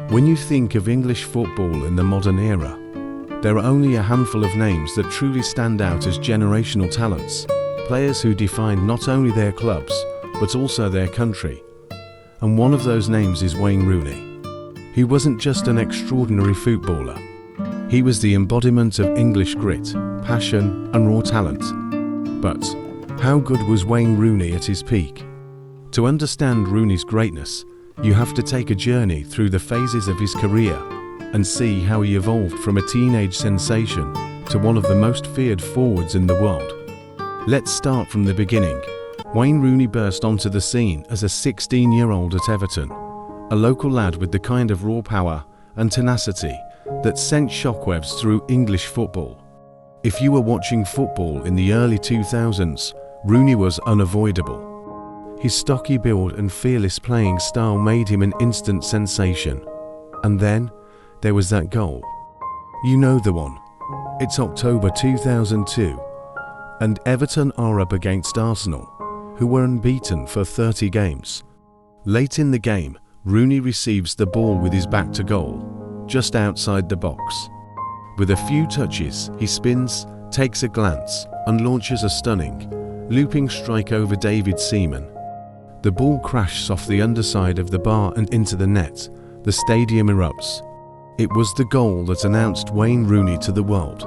When you think of English football in the modern era, there are only a handful of names that truly stand out as generational talents, players who defined not only their clubs, but also their country. And one of those names is Wayne Rooney. He wasn't just an extraordinary footballer. He was the embodiment of English grit, passion, and raw talent. But how good was Wayne Rooney at his peak? To understand Rooney's greatness, you have to take a journey through the phases of his career and see how he evolved from a teenage sensation to one of the most feared forwards in the world. Let's start from the beginning. Wayne Rooney burst onto the scene as a 16-year-old at Everton, a local lad with the kind of raw power and tenacity that sent shockwaves through English football. If you were watching football in the early 2000s, Rooney was unavoidable. His stocky build and fearless playing style made him an instant sensation. And then, there was that goal. You know the one. It's October 2002, and Everton are up against Arsenal, who were unbeaten for 30 games. Late in the game, Rooney receives the ball with his back to goal, just outside the box. With a few touches, he spins, takes a glance, and launches a stunning, looping strike over David Seaman. The ball crashes off the underside of the bar and into the net. The stadium erupts. It was the goal that announced Wayne Rooney to the world.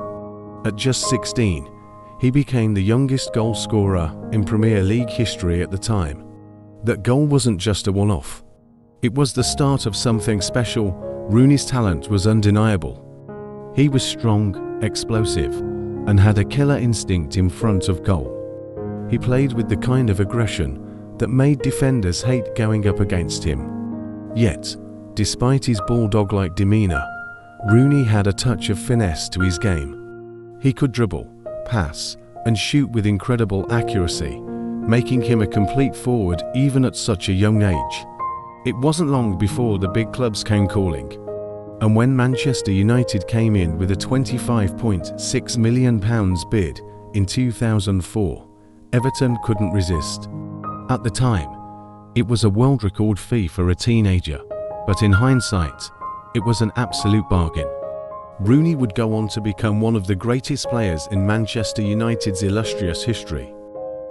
At just 16, he became the youngest goal scorer in Premier League history at the time. That goal wasn't just a one-off. It was the start of something special. Rooney's talent was undeniable. He was strong, explosive, and had a killer instinct in front of goal. He played with the kind of aggression that made defenders hate going up against him. Yet, despite his bulldog-like demeanor, Rooney had a touch of finesse to his game. He could dribble, pass, and shoot with incredible accuracy, making him a complete forward even at such a young age. It wasn't long before the big clubs came calling. And when Manchester United came in with a £25.6 million bid in 2004, Everton couldn't resist. At the time, it was a world record fee for a teenager, but in hindsight, it was an absolute bargain. Rooney would go on to become one of the greatest players in Manchester United's illustrious history.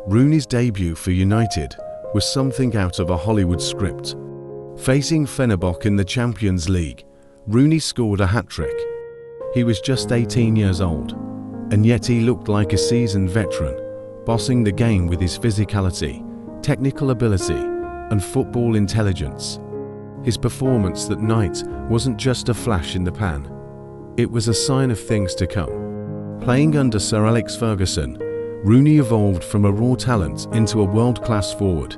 Rooney's debut for United was something out of a Hollywood script. Facing Fenerbahce in the Champions League, Rooney scored a hat-trick. He was just 18 years old, and yet he looked like a seasoned veteran, bossing the game with his physicality, technical ability, and football intelligence. His performance that night wasn't just a flash in the pan. It was a sign of things to come. Playing under Sir Alex Ferguson, Rooney evolved from a raw talent into a world-class forward.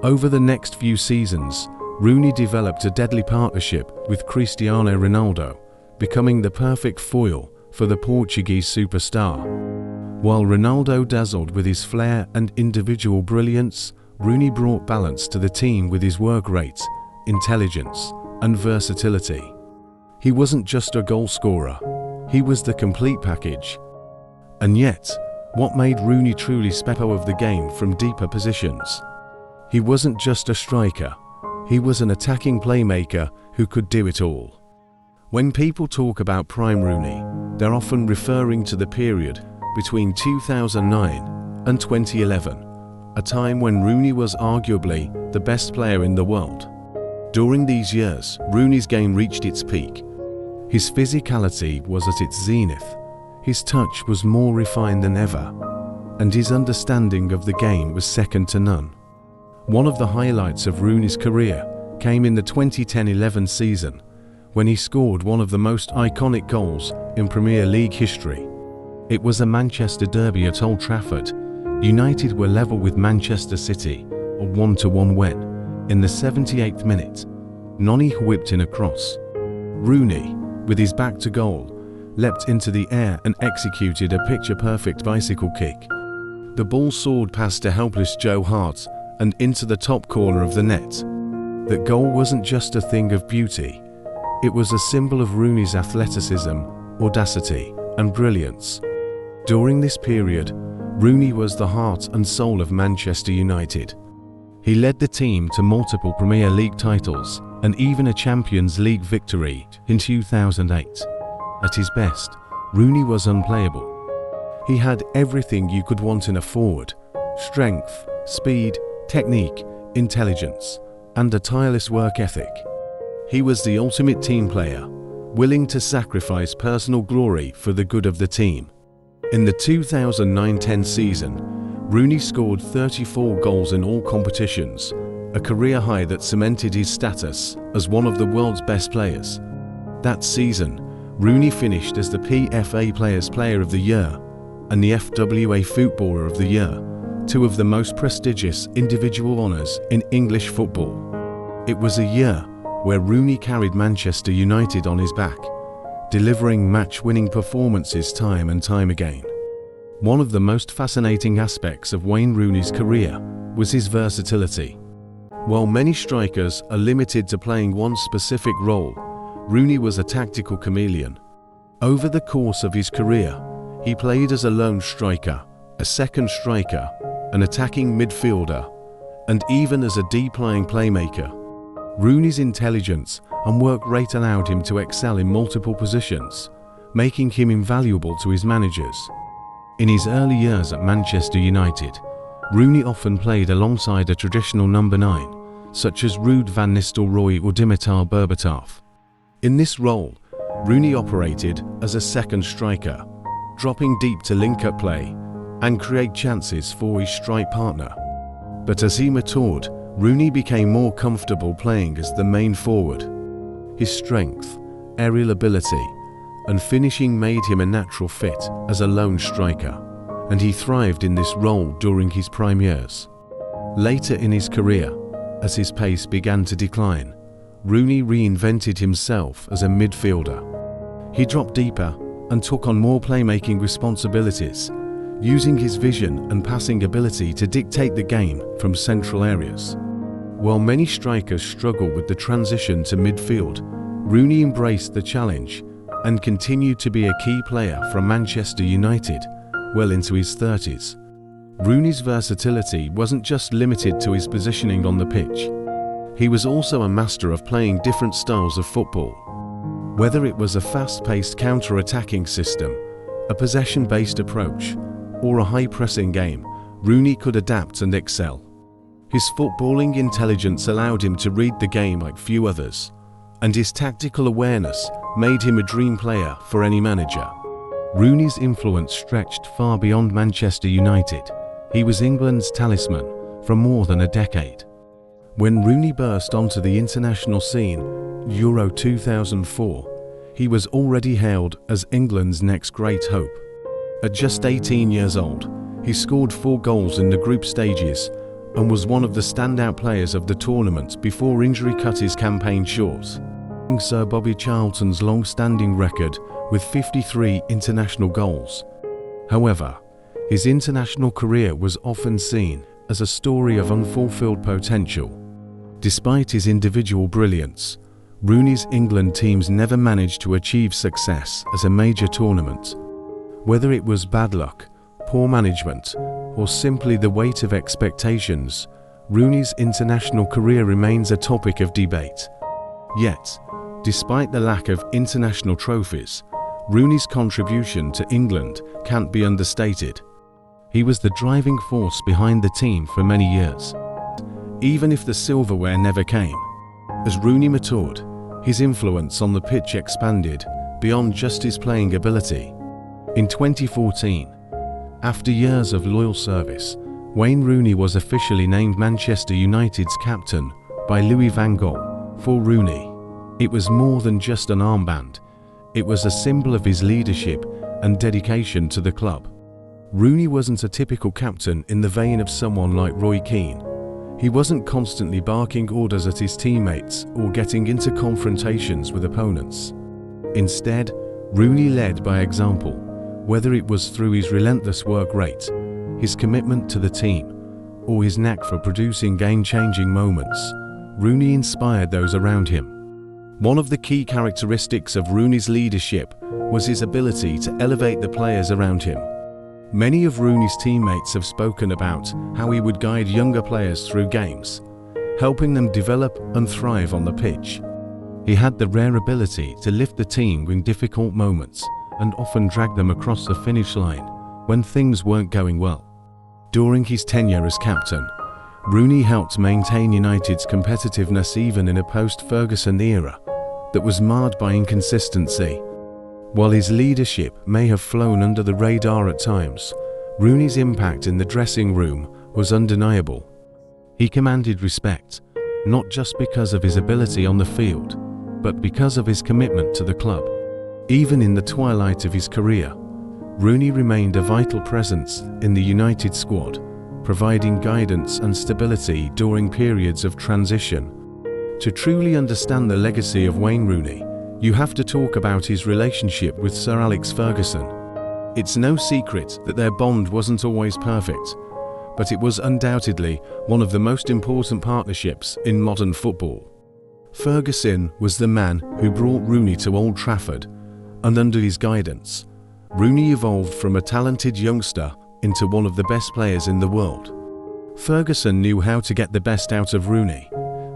Over the next few seasons, Rooney developed a deadly partnership with Cristiano Ronaldo, becoming the perfect foil for the Portuguese superstar. While Ronaldo dazzled with his flair and individual brilliance, Rooney brought balance to the team with his work rate, intelligence, and versatility. He wasn't just a goal scorer, he was the complete package. And yet, what made Rooney truly special of the game from deeper positions? He wasn't just a striker, he was an attacking playmaker who could do it all. When people talk about prime Rooney, they're often referring to the period between 2009 and 2011, a time when Rooney was arguably the best player in the world. During these years, Rooney's game reached its peak. His physicality was at its zenith, his touch was more refined than ever, and his understanding of the game was second to none. One of the highlights of Rooney's career came in the 2010-11 season, when he scored one of the most iconic goals in Premier League history. It was a Manchester derby at Old Trafford. United were level with Manchester City, a 1-1 when, in the 78th minute, Noni whipped in a cross. Rooney, with his back to goal, leapt into the air and executed a picture-perfect bicycle kick. The ball soared past a helpless Joe Hart and into the top corner of the net. That goal wasn't just a thing of beauty, it was a symbol of Rooney's athleticism, audacity, and brilliance. During this period, Rooney was the heart and soul of Manchester United. He led the team to multiple Premier League titles and even a Champions League victory in 2008. At his best, Rooney was unplayable. He had everything you could want in a forward: strength, speed, technique, intelligence, and a tireless work ethic. He was the ultimate team player, willing to sacrifice personal glory for the good of the team. In the 2009-10 season, Rooney scored 34 goals in all competitions, a career high that cemented his status as one of the world's best players. That season, Rooney finished as the PFA Players Player of the Year and the FWA Footballer of the Year, two of the most prestigious individual honours in English football. It was a year where Rooney carried Manchester United on his back, delivering match-winning performances time and time again. One of the most fascinating aspects of Wayne Rooney's career was his versatility. While many strikers are limited to playing one specific role, Rooney was a tactical chameleon. Over the course of his career, he played as a lone striker, a second striker, an attacking midfielder, and even as a deep-lying playmaker. Rooney's intelligence and work rate allowed him to excel in multiple positions, making him invaluable to his managers. In his early years at Manchester United, Rooney often played alongside a traditional number 9, such as Ruud van Nistelrooy or Dimitar Berbatov. In this role, Rooney operated as a second striker, dropping deep to link up play and create chances for his strike partner. But as he matured, Rooney became more comfortable playing as the main forward. His strength, aerial ability, and finishing made him a natural fit as a lone striker, and he thrived in this role during his prime years. Later in his career, as his pace began to decline, Rooney reinvented himself as a midfielder. He dropped deeper and took on more playmaking responsibilities, using his vision and passing ability to dictate the game from central areas. While many strikers struggle with the transition to midfield, Rooney embraced the challenge and continued to be a key player for Manchester United well into his 30s. Rooney's versatility wasn't just limited to his positioning on the pitch. He was also a master of playing different styles of football. Whether it was a fast-paced counter-attacking system, a possession-based approach, or a high-pressing game, Rooney could adapt and excel. His footballing intelligence allowed him to read the game like few others, and his tactical awareness made him a dream player for any manager. Rooney's influence stretched far beyond Manchester United. He was England's talisman for more than a decade. When Rooney burst onto the international scene, Euro 2004, he was already hailed as England's next great hope. At just 18 years old, he scored 4 goals in the group stages and was one of the standout players of the tournament before injury cut his campaign short. Sir Bobby Charlton's long-standing record with 53 international goals. However, his international career was often seen as a story of unfulfilled potential. Despite his individual brilliance, Rooney's England teams never managed to achieve success as a major tournament. Whether it was bad luck, poor management, or simply the weight of expectations, Rooney's international career remains a topic of debate. Yet, despite the lack of international trophies, Rooney's contribution to England can't be understated. He was the driving force behind the team for many years, even if the silverware never came. As Rooney matured, his influence on the pitch expanded beyond just his playing ability. In 2014, after years of loyal service, Wayne Rooney was officially named Manchester United's captain by Louis van Gaal. For Rooney, it was more than just an armband. It was a symbol of his leadership and dedication to the club. Rooney wasn't a typical captain in the vein of someone like Roy Keane. He wasn't constantly barking orders at his teammates or getting into confrontations with opponents. Instead, Rooney led by example, whether it was through his relentless work rate, his commitment to the team, or his knack for producing game-changing moments. Rooney inspired those around him. One of the key characteristics of Rooney's leadership was his ability to elevate the players around him. Many of Rooney's teammates have spoken about how he would guide younger players through games, helping them develop and thrive on the pitch. He had the rare ability to lift the team in difficult moments and often drag them across the finish line when things weren't going well. During his tenure as captain, Rooney helped maintain United's competitiveness even in a post-Ferguson era that was marred by inconsistency. While his leadership may have flown under the radar at times, Rooney's impact in the dressing room was undeniable. He commanded respect, not just because of his ability on the field, but because of his commitment to the club. Even in the twilight of his career, Rooney remained a vital presence in the United squad, providing guidance and stability during periods of transition. To truly understand the legacy of Wayne Rooney, you have to talk about his relationship with Sir Alex Ferguson. It's no secret that their bond wasn't always perfect, but it was undoubtedly one of the most important partnerships in modern football. Ferguson was the man who brought Rooney to Old Trafford, and under his guidance, Rooney evolved from a talented youngster into one of the best players in the world. Ferguson knew how to get the best out of Rooney,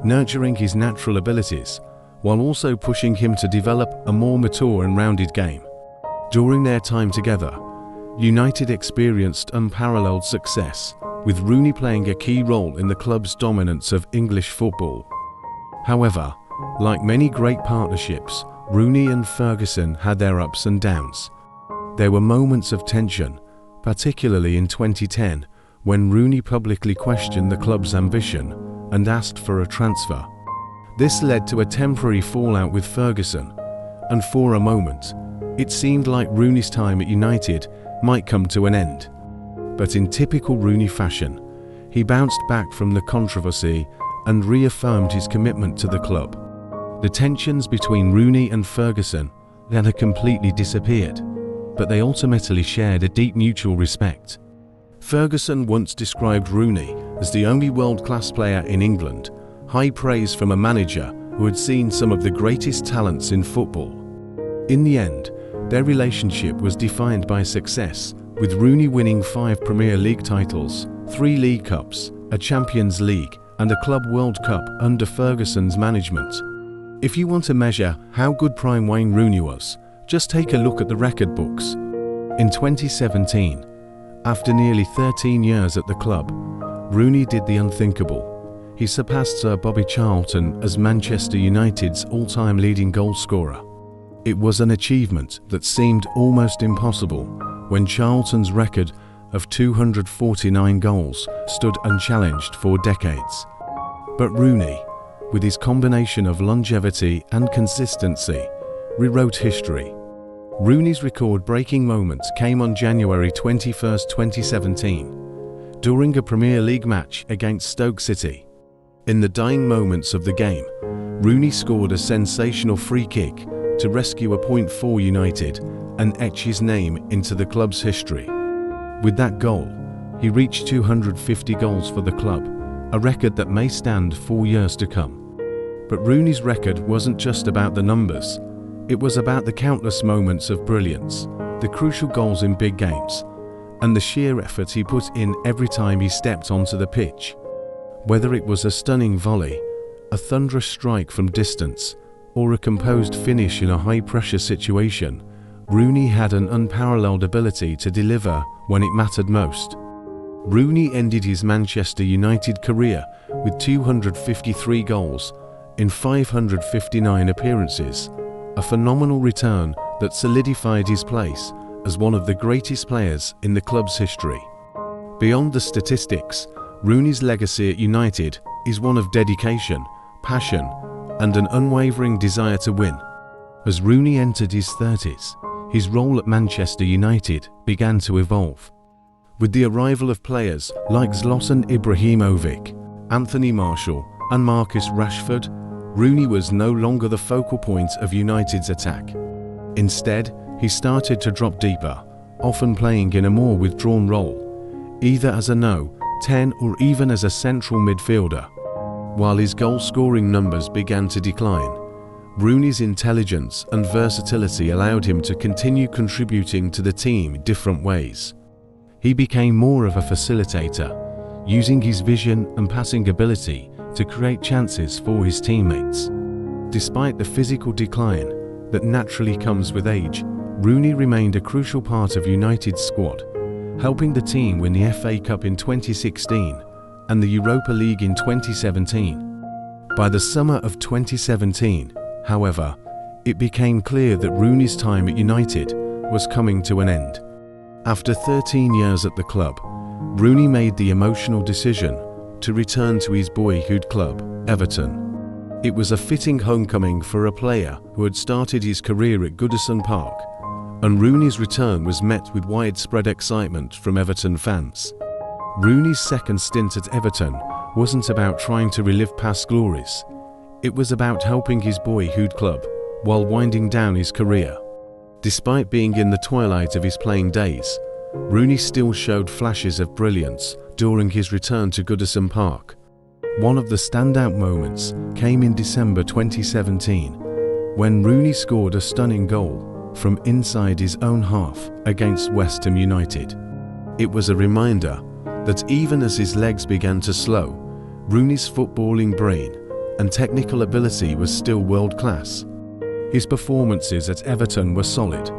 nurturing his natural abilities, while also pushing him to develop a more mature and rounded game. During their time together, United experienced unparalleled success, with Rooney playing a key role in the club's dominance of English football. However, like many great partnerships, Rooney and Ferguson had their ups and downs. There were moments of tension, particularly in 2010, when Rooney publicly questioned the club's ambition and asked for a transfer. This led to a temporary fallout with Ferguson, and for a moment, it seemed like Rooney's time at United might come to an end. But in typical Rooney fashion, he bounced back from the controversy and reaffirmed his commitment to the club. The tensions between Rooney and Ferguson then had completely disappeared, but they ultimately shared a deep mutual respect. Ferguson once described Rooney as the only world-class player in England, high praise from a manager who had seen some of the greatest talents in football. In the end, their relationship was defined by success, with Rooney winning 5 Premier League titles, 3 League Cups, a Champions League, and a Club World Cup under Ferguson's management. If you want to measure how good prime Wayne Rooney was, just take a look at the record books. In 2017, after nearly 13 years at the club, Rooney did the unthinkable. He surpassed Sir Bobby Charlton as Manchester United's all-time leading goalscorer. It was an achievement that seemed almost impossible when Charlton's record of 249 goals stood unchallenged for decades. But Rooney, with his combination of longevity and consistency, rewrote history. Rooney's record-breaking moment came on January 21, 2017, during a Premier League match against Stoke City. In the dying moments of the game, Rooney scored a sensational free kick to rescue a point for United and etch his name into the club's history. With that goal, he reached 250 goals for the club, a record that may stand for years to come. But Rooney's record wasn't just about the numbers. It was about the countless moments of brilliance, the crucial goals in big games, and the sheer effort he put in every time he stepped onto the pitch. Whether it was a stunning volley, a thunderous strike from distance, or a composed finish in a high-pressure situation, Rooney had an unparalleled ability to deliver when it mattered most. Rooney ended his Manchester United career with 253 goals in 559 appearances, a phenomenal return that solidified his place as one of the greatest players in the club's history. Beyond the statistics, Rooney's legacy at United is one of dedication, passion, and an unwavering desire to win. As Rooney entered his 30s, his role at Manchester United began to evolve. With the arrival of players like Zlatan Ibrahimovic, Anthony Martial, and Marcus Rashford, Rooney was no longer the focal point of United's attack. Instead, he started to drop deeper, often playing in a more withdrawn role, either as a 10 or even as a central midfielder. While his goal-scoring numbers began to decline, Rooney's intelligence and versatility allowed him to continue contributing to the team in different ways. He became more of a facilitator, using his vision and passing ability to create chances for his teammates. Despite the physical decline that naturally comes with age, Rooney remained a crucial part of United's squad, helping the team win the FA Cup in 2016 and the Europa League in 2017. By the summer of 2017, however, it became clear that Rooney's time at United was coming to an end. After 13 years at the club, Rooney made the emotional decision to return to his boyhood club, Everton. It was a fitting homecoming for a player who had started his career at Goodison Park, and Rooney's return was met with widespread excitement from Everton fans. Rooney's second stint at Everton wasn't about trying to relive past glories. It was about helping his boyhood club while winding down his career. Despite being in the twilight of his playing days, Rooney still showed flashes of brilliance during his return to Goodison Park. One of the standout moments came in December 2017, when Rooney scored a stunning goal from inside his own half against West Ham United. It was a reminder that even as his legs began to slow, Rooney's footballing brain and technical ability was still world-class. His performances at Everton were solid,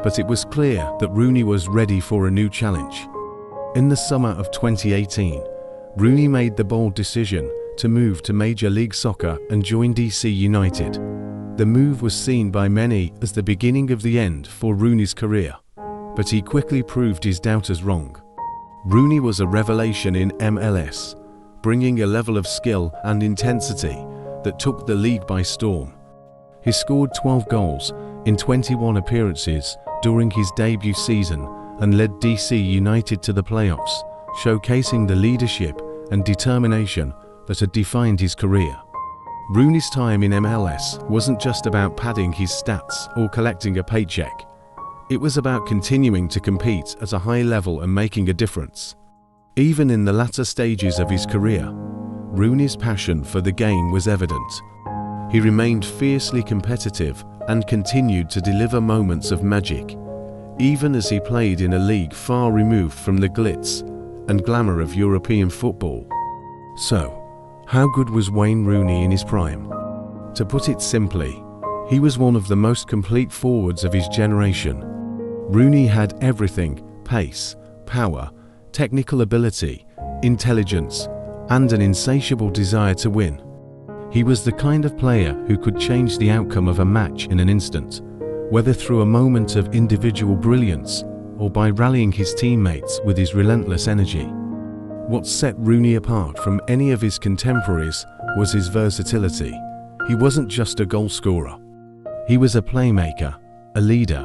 but it was clear that Rooney was ready for a new challenge. In the summer of 2018, Rooney made the bold decision to move to Major League Soccer and join DC United. The move was seen by many as the beginning of the end for Rooney's career, but he quickly proved his doubters wrong. Rooney was a revelation in MLS, bringing a level of skill and intensity that took the league by storm. He scored 12 goals in 21 appearances during his debut season and led DC United to the playoffs, showcasing the leadership and determination that had defined his career. Rooney's time in MLS wasn't just about padding his stats or collecting a paycheck. It was about continuing to compete at a high level and making a difference. Even in the latter stages of his career, Rooney's passion for the game was evident. He remained fiercely competitive and continued to deliver moments of magic, even as he played in a league far removed from the glitz and glamour of European football. So, how good was Wayne Rooney in his prime? To put it simply, he was one of the most complete forwards of his generation. Rooney had everything: pace, power, technical ability, intelligence, and an insatiable desire to win. He was the kind of player who could change the outcome of a match in an instant, whether through a moment of individual brilliance or by rallying his teammates with his relentless energy. What set Rooney apart from any of his contemporaries was his versatility. He wasn't just a goal scorer. He was a playmaker, a leader,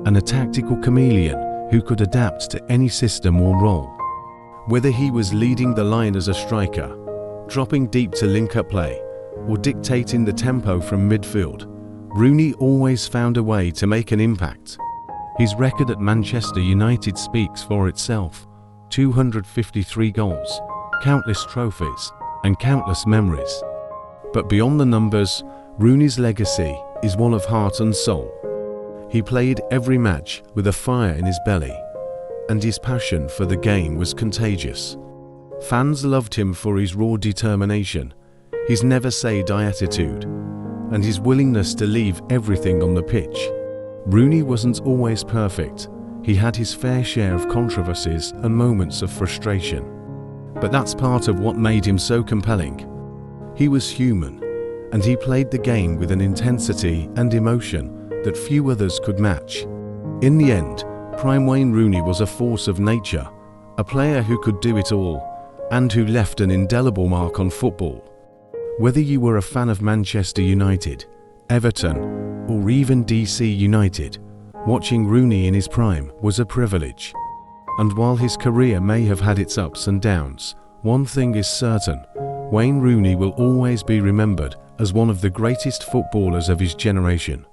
and a tactical chameleon who could adapt to any system or role. Whether he was leading the line as a striker, dropping deep to link-up play, or dictating the tempo from midfield, Rooney always found a way to make an impact. His record at Manchester United speaks for itself: 253 goals, countless trophies, and countless memories. But beyond the numbers, Rooney's legacy is one of heart and soul. He played every match with a fire in his belly, and his passion for the game was contagious. Fans loved him for his raw determination, his never-say-die attitude, and his willingness to leave everything on the pitch. Rooney wasn't always perfect. He had his fair share of controversies and moments of frustration. But that's part of what made him so compelling. He was human, and he played the game with an intensity and emotion that few others could match. In the end, prime Wayne Rooney was a force of nature, a player who could do it all, and who left an indelible mark on football. Whether you were a fan of Manchester United, Everton, or even DC United, watching Rooney in his prime was a privilege. And while his career may have had its ups and downs, one thing is certain: Wayne Rooney will always be remembered as one of the greatest footballers of his generation.